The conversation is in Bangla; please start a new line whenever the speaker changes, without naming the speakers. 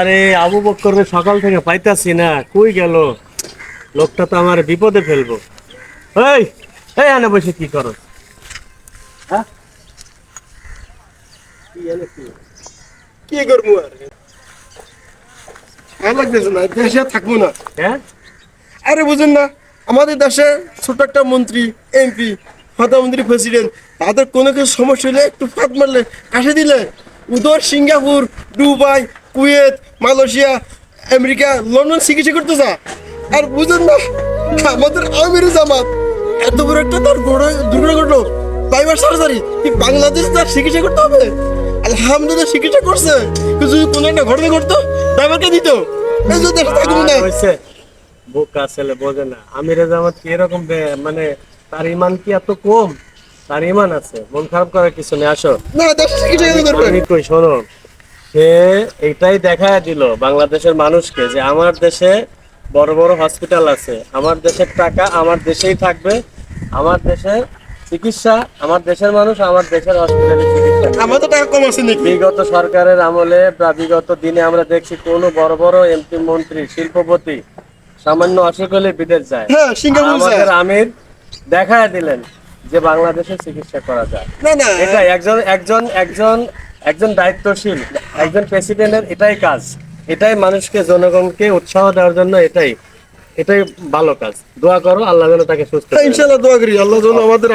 আরে আবু বক্কর সকাল থেকে পাইতাছি না, কই গেল? লোকটা তো আমার বিপদে ফেলবো। এই এই আনে বসে কি করো? হ্যাঁ,
কি করবো আর ভালো লাগতেছে না, দেশে আর থাকবো না।
হ্যাঁ,
আরে বুঝেন না, আমাদের দেশে ছোট একটা মন্ত্রী, এমপি, প্রধানমন্ত্রী, প্রেসিডেন্ট, তাদের কোনো কিছু সমস্যা হলে একটু ফাঁদ মারলে কাশে দিলে উদর Singapore, Dubai, Kuwait, Malaysia, America, London চিকিৎসা করতে যা। আর বুঝেন না, আমাদের আমির জামাত এত বড় একটা তার দুর্ঘটনা ঘটলো, বাইবার সার্জারি, কি বাংলাদেশ তার চিকিৎসা করতে হবে? আলহামদুলিল্লাহ চিকিৎসা করছে, কিন্তু যদি কোনো একটা ঘটনা ঘটতো ড্রাইভারকে দিত। এই যে দেশে থাকবো না।
হয়েছে। বোকা ছেলে বোঝে না আমিরে জামাত কি এরকম মানে তার ইমান কি এত কম? তার ইমান আছে, মন খারাপ করার কিছু নেই। আসো,
না, দেশে চিকিৎসা কেন করবে?
আমি কই শোনো, সে এটাই দেখায় দিল বাংলাদেশের মানুষকে যে আমার দেশে বড় বড় হসপিটাল আছে, আমার দেশের টাকা আমার দেশেই থাকবে, আমার দেশে চিকিৎসা, আমার দেশের মানুষ আমার দেশের হসপিটালে চিকিৎসা নিবে।
আমাদের টাকা কম আছে নাকি?
বিগত সরকারের আমলে বা বিগত দিনে আমরা দেখছি কোন বড় বড় এমপি, মন্ত্রী, শিল্পপতি সামান্য অসুখ হলে বিদেশ যায়।
হ্যাঁ, সিঙ্গাপুর যায়।
আমাদের আমির দেখায় দিলেন যে বাংলাদেশে চিকিৎসা করা যায়।
না না,
এটা একজন একজন একজন একজন দায়িত্বশীল একজন প্রেসিডেন্টের এটাই কাজ, এটাই মানুষকে, জনগণকে উৎসাহ দেওয়ার জন্য এটাই এটাই ভালো কাজ। দোয়া করো আল্লাহ যেন তাকে সুস্থ করে।
ইনশাআল্লাহ দোয়া করি আল্লাহ যেন আমাদের